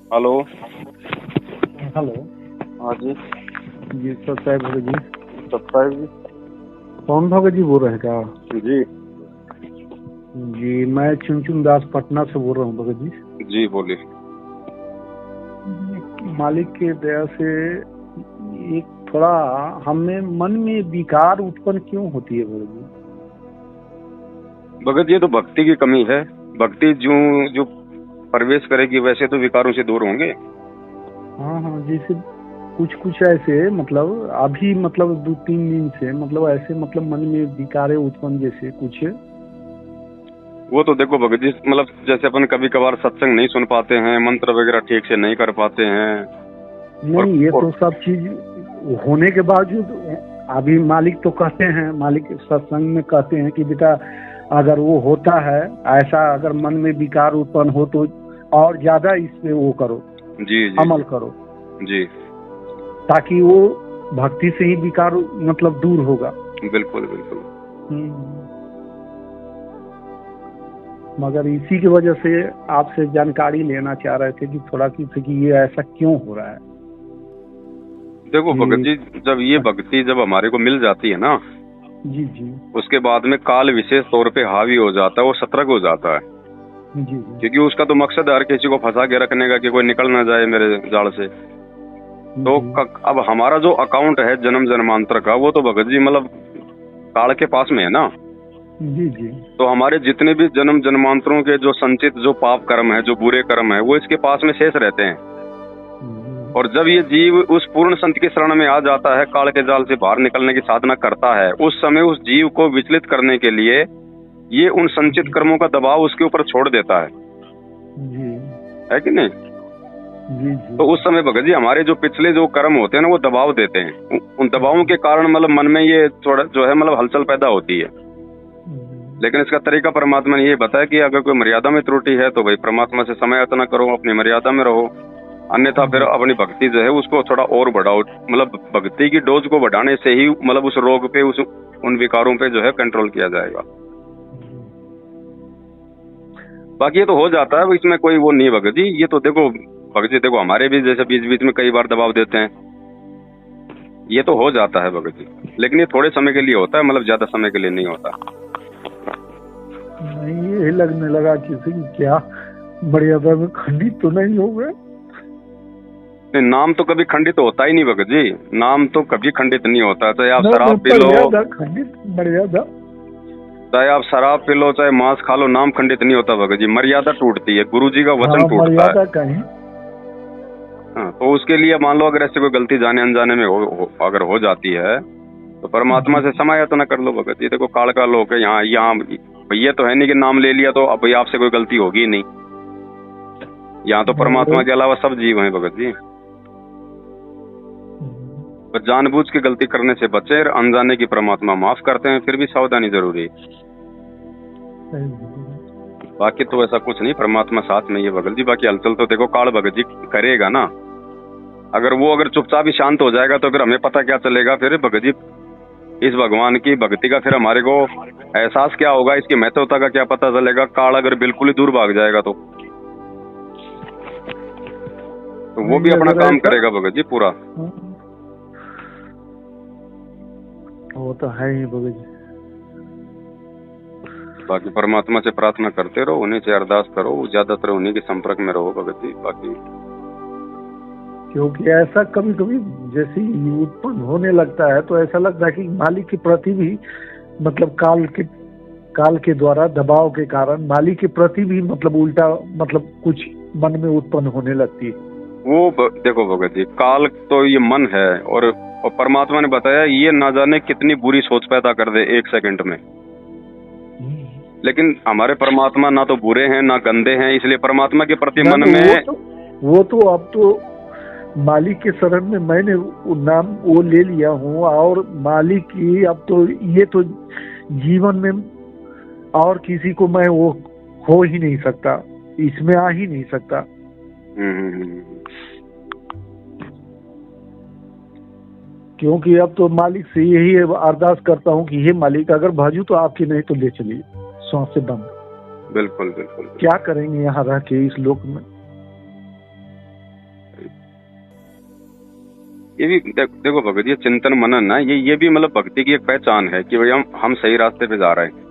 Hello. Hello. हाँ जी। जी सत्याय भगत जी। सत्ताईस जी। कौन भगत जी बोल रहे हैं क्या? जी जी मैं चुनचुन दास पटना से बोल रहा हूँ भगत जी। जी बोलिए। मालिक के दया से एक थोड़ा हमें मन में विकार उत्पन्न क्यों होती है भगत जी? भगत, ये तो भक्ति की कमी है। भक्ति जो जो प्रवेश करेगी वैसे तो विकारों से दूर होंगे। हाँ हाँ, जैसे कुछ कुछ ऐसे मतलब अभी मतलब 2-3 दिन से मतलब ऐसे मतलब मन में विकारें उत्पन्न जैसे कुछ। वो तो देखो भगत जी, मतलब जैसे अपन कभी कभार सत्संग नहीं सुन पाते हैं, मंत्र वगैरह ठीक से नहीं कर पाते हैं। नहीं, ये और तो सब चीज होने के बावजूद अभी मालिक तो कहते हैं, मालिक सत्संग में कहते हैं कि बेटा अगर वो होता है ऐसा, अगर मन में विकार उत्पन्न हो तो और ज्यादा इस पे वो करो, जी जी अमल करो, जी, ताकि वो भक्ति से ही विकार मतलब दूर होगा। बिल्कुल बिल्कुल। मगर इसी की वजह से आपसे जानकारी लेना चाह रहे थे कि थोड़ा कि ये ऐसा क्यों हो रहा है। देखो भगत जी, जब ये भक्ति जब हमारे को मिल जाती है ना, जी जी उसके बाद में काल विशेष तौर पे हावी हो जाता है, वो सतर्क हो जाता है। जी क्योंकि उसका तो मकसद है हर किसी को फंसा के रखने का कि कोई निकल ना जाए मेरे जाल से। तो अब हमारा जो अकाउंट है जन्म जन्मांतर का, वो तो भगत जी मतलब काल के पास में है ना। जी जी तो हमारे जितने भी जन्म जन्मांतरों के जो संचित जो पाप कर्म है, जो बुरे कर्म है, वो इसके पास में शेष रहते हैं। और जब ये जीव उस पूर्ण संत की शरण में आ जाता है, काल के जाल से बाहर निकलने की साधना करता है, उस समय उस जीव को विचलित करने के लिए ये उन संचित कर्मों का दबाव उसके ऊपर छोड़ देता है कि नहीं? तो उस समय भगत जी हमारे जो पिछले जो कर्म होते हैं ना, वो दबाव देते हैं। उन दबावों के कारण मतलब मन में ये थोड़ा जो है मतलब हलचल पैदा होती है। लेकिन इसका तरीका परमात्मा ने ये बताया कि अगर कोई मर्यादा में त्रुटि है तो भाई परमात्मा से समय याचना करो, अपनी मर्यादा में रहो। अन्यथा फिर अपनी भक्ति जो है उसको थोड़ा और बढ़ाओ। मतलब भक्ति की डोज को बढ़ाने से ही मतलब उस रोग पे, उस उन विकारों पे जो है कंट्रोल किया जाएगा। बाकी ये तो हो जाता है, इसमें कोई वो नहीं भगत जी। ये तो देखो भगत जी, देखो हमारे भी जैसे बीच बीच में कई बार दबाव देते हैं, ये तो हो जाता है भगत जी। लेकिन ये थोड़े समय के लिए होता है, मतलब ज्यादा समय के लिए नहीं होता। नहीं, ये लगने लगा किसी क्या मर्यादा में खंडित तो नहीं हो गए? नाम तो कभी खंडित होता ही नहीं भगत जी, नाम तो कभी खंडित नहीं होता। चाहे आप शराब पी लो, खंडित मर्यादा, चाहे आप शराब पी लो, चाहे मांस खा लो, नाम खंडित नहीं होता भगत जी। मर्यादा टूटती है, गुरु जी का वचन टूटता है। कहीं हाँ, तो उसके लिए मान लो अगर ऐसी कोई गलती जाने अनजाने में अगर हो जाती है तो परमात्मा से क्षमा याचना कर लो भगत जी। देखो काल का लोक है, यहाँ ये तो है नहीं कि नाम ले लिया तो अब भाई आपसे कोई गलती होगी ही नहीं। यहाँ तो परमात्मा के अलावा सब जीव हैं भगत जी। पर जानबूझ के गलती करने से बचे, अनजाने की परमात्मा माफ करते हैं, फिर भी सावधानी जरूरी है। बाकी तो ऐसा कुछ नहीं, परमात्मा साथ में ही है भगत जी। बाकी हलचल तो देखो काल भगत जी करेगा ना। अगर चुपचाप ही शांत हो जाएगा तो फिर हमें पता क्या चलेगा फिर भगत जी इस भगवान की भक्ति का? फिर हमारे को एहसास क्या होगा, इसकी महत्वता का क्या पता चलेगा? काल अगर बिल्कुल ही दूर भाग जाएगा तो वो भी अपना काम करेगा भगत जी पूरा। वो तो है ही भगत जी। बाकी परमात्मा से प्रार्थना करते रहो, उन्हीं से अरदास करो, ज्यादातर उन्हीं के संपर्क में रहो भगत जी। बाकी क्योंकि ऐसा कभी कभी जैसे ही उत्पन्न होने लगता है तो ऐसा लगता है कि मालिक के प्रति भी मतलब काल के द्वारा दबाव के कारण मालिक के प्रति भी मतलब उल्टा मतलब कुछ मन में उत्पन्न होने लगती है। वो देखो भगत जी, काल तो ये मन है और परमात्मा ने बताया ये ना जाने कितनी बुरी सोच पैदा कर दे 1 सेकंड में। लेकिन हमारे परमात्मा ना तो बुरे हैं ना गंदे हैं, इसलिए परमात्मा के प्रति मन में वो तो अब तो मालिक के शरण में मैंने नाम वो ले लिया हूँ और मालिक की अब तो ये तो जीवन में और किसी को मैं वो हो ही नहीं सकता, इसमें आ ही नहीं सकता। क्योंकि अब तो मालिक से यही अरदास करता हूँ कि हे मालिक अगर भाजू तो आपकी नहीं तो ले चलिए, सांस से बंद। बिल्कुल बिल्कुल। क्या करेंगे यहाँ रह के इस लोक में? ये भी देखो भगत जी, चिंतन मनन ना, ये भी मतलब भक्ति की एक पहचान है कि भाई हम सही रास्ते पे जा रहे हैं।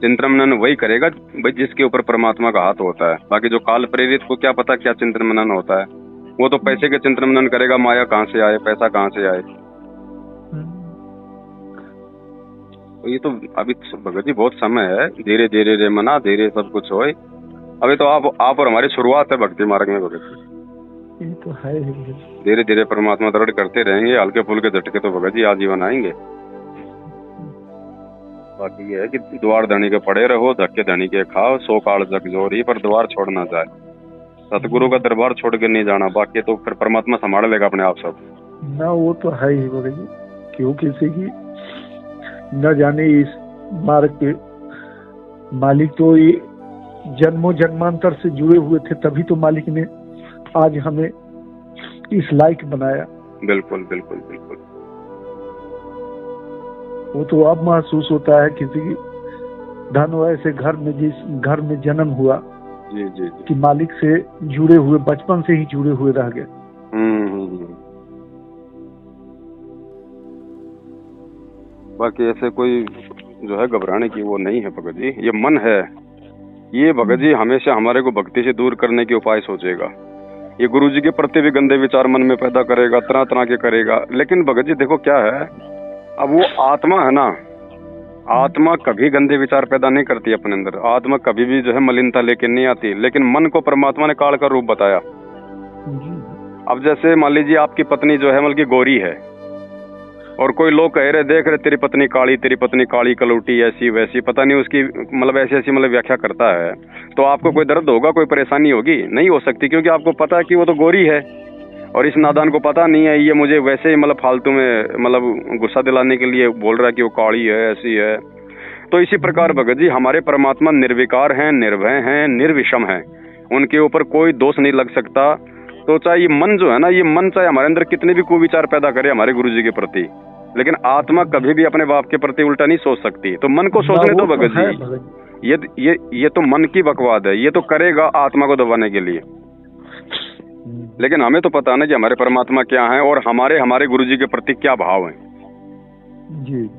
चिंतन मनन वही करेगा भाई जिसके ऊपर परमात्मा का हाथ होता है। बाकी जो काल प्रेरित को क्या पता क्या चिंतन मनन होता है, वो तो पैसे के चिंतन मनन करेगा, माया कहाँ से आए, पैसा कहाँ से आए। तो ये तो अभी भगत जी बहुत समय है, धीरे धीरे रे मना धीरे सब कुछ होए। अभी तो आप और हमारी शुरुआत है भक्ति मार्ग में भगत जी। ये तो है, धीरे धीरे परमात्मा दृढ़ करते रहेंगे, हल्के फुल्के झटके तो भगत जी आजीवन आएंगे। बाकी ये है कि द्वार धनी के पड़े रहो, धक्के धनी के खाओ, 100 काल जग जोरी पर द्वार छोड़ ना जाए। सतगुरु का दरबार छोड़ के नहीं जाना, बाकी तो फिर परमात्मा संभाल लेगा अपने आप सब ना। वो तो है ही भगत जी, क्यों किसी की न जाने इस मार्ग के मालिक तो ये जन्मों जन्मांतर से जुड़े हुए थे, तभी तो मालिक ने आज हमें इस लायक बनाया। बिल्कुल बिल्कुल बिल्कुल। वो तो अब महसूस होता है किसी की धन ऐसे घर में, जिस घर में जन्म हुआ जी जी जी, कि मालिक से जुड़े हुए, बचपन से ही जुड़े हुए रह गए। बाकी ऐसे कोई जो है घबराने की वो नहीं है भगत जी। ये मन है, ये भगत जी हमेशा हमारे को भक्ति से दूर करने के उपाय सोचेगा। ये गुरु जी के प्रति भी गंदे विचार मन में पैदा करेगा, तरह तरह के करेगा। लेकिन भगत जी देखो क्या है, अब वो आत्मा है ना, आत्मा कभी गंदे विचार पैदा नहीं करती अपने अंदर, आत्मा कभी भी जो है मलिनता लेके नहीं आती। लेकिन मन को परमात्मा ने काल का रूप बताया। अब जैसे मान लीजिए आपकी पत्नी जो है मतलब गोरी है, और कोई लोग कह रहे देख रहे तेरी पत्नी काली कलौटी ऐसी वैसी, पता नहीं उसकी मतलब ऐसी ऐसी मतलब व्याख्या करता है, तो आपको कोई दर्द होगा, कोई परेशानी होगी? नहीं हो सकती, क्योंकि आपको पता है कि वो तो गोरी है। और इस नादान को पता नहीं है ये मुझे वैसे ही मतलब फालतू में मतलब गुस्सा दिलाने के लिए बोल रहा है कि वो काली है, ऐसी है। तो इसी प्रकार भगत जी हमारे परमात्मा निर्विकार हैं, निर्भय हैं, निर्विषम हैं, उनके ऊपर कोई दोष नहीं लग सकता। तो चाहे ये मन जो है ना, ये मन चाहे हमारे अंदर कितने भी कुविचार पैदा करे हमारे गुरु जी के प्रति, लेकिन आत्मा कभी भी अपने बाप के प्रति उल्टा नहीं सोच सकती। तो मन को सोचने दो भगत जी, ये तो मन की बकवाद है, ये तो करेगा आत्मा को दबाने के लिए। लेकिन हमें तो पता ना कि हमारे परमात्मा क्या है और हमारे गुरु जी के प्रति क्या भाव है।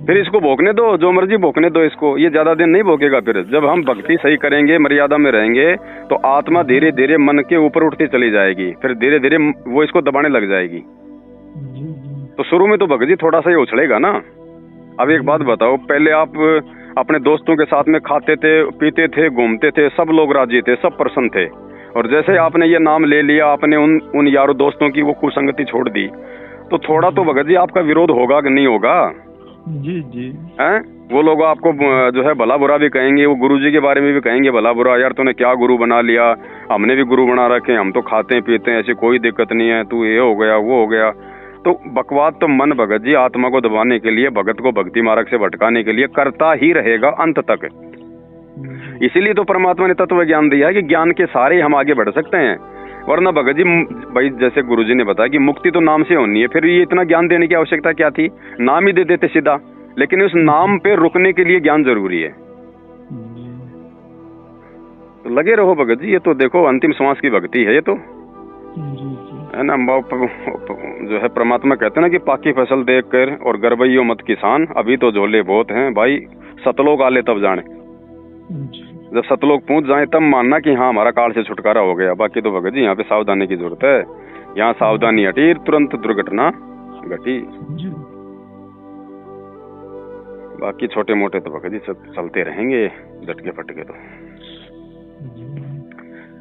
फिर इसको भोगने दो, जो मर्जी भोगने दो इसको, ये ज्यादा दिन नहीं भोगेगा। फिर जब हम भक्ति सही करेंगे, मर्यादा में रहेंगे, तो आत्मा धीरे धीरे मन के ऊपर उठती चली जाएगी, फिर धीरे धीरे वो इसको दबाने लग जाएगी। तो शुरू में तो भगत जी थोड़ा सा ही उछलेगा ना। अब एक बात बताओ, पहले आप अपने दोस्तों के साथ में खाते थे, पीते थे, घूमते थे, सब लोग राजी थे, सब प्रसन्न थे, और जैसे आपने ये नाम ले लिया, आपने उन यारों दोस्तों की वो कुसंगति छोड़ दी, तो थोड़ा तो भगत जी आपका विरोध होगा कि नहीं होगा? जी जी हैं? वो लोग आपको जो है भला बुरा भी कहेंगे, वो गुरु जी के बारे में भी कहेंगे भला बुरा, यार तूने क्या गुरु बना लिया, हमने भी गुरु बना रखे, हम तो खाते हैं पीते हैं, ऐसी कोई दिक्कत नहीं है, तू ये हो गया वो हो गया। तो बकवाद तो मन भगत जी आत्मा को दबाने के लिए, भगत को भक्ति मार्ग से भटकाने के लिए करता ही रहेगा अंत तक। इसीलिए तो परमात्मा ने तत्व ज्ञान दिया है कि ज्ञान के सारे हम आगे बढ़ सकते हैं। वरना भगत जी भाई जैसे गुरुजी ने बताया कि मुक्ति तो नाम से होनी है, फिर ये इतना ज्ञान देने की आवश्यकता क्या थी? नाम ही दे देते सीधा। लेकिन उस नाम पे रुकने के लिए ज्ञान जरूरी है। तो लगे रहो भगत जी, ये तो देखो अंतिम श्वास की भक्ति है ये तो, है ना। जो है परमात्मा कहते हैं ना कि पाकी फसल देख कर और गरबैयो मत किसान, अभी तो झोले बहुत हैं भाई, सतलोक आले तब जाने। जब सतलोक पहुंच जाए तब मानना कि हाँ हमारा काल से छुटकारा हो गया। बाकी तो भगत जी यहाँ पे सावधानी की जरूरत है, यहाँ सावधानी हटी तुरंत दुर्घटना घटी। बाकी छोटे मोटे तो भगत जी सब चलते रहेंगे झटके फटके तो।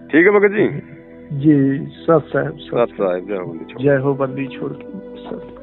ठीक है भगत जी। जी सत साहब, सत साहब, जय हो बंदी छोड़। जय हो बंदी छोड़ के।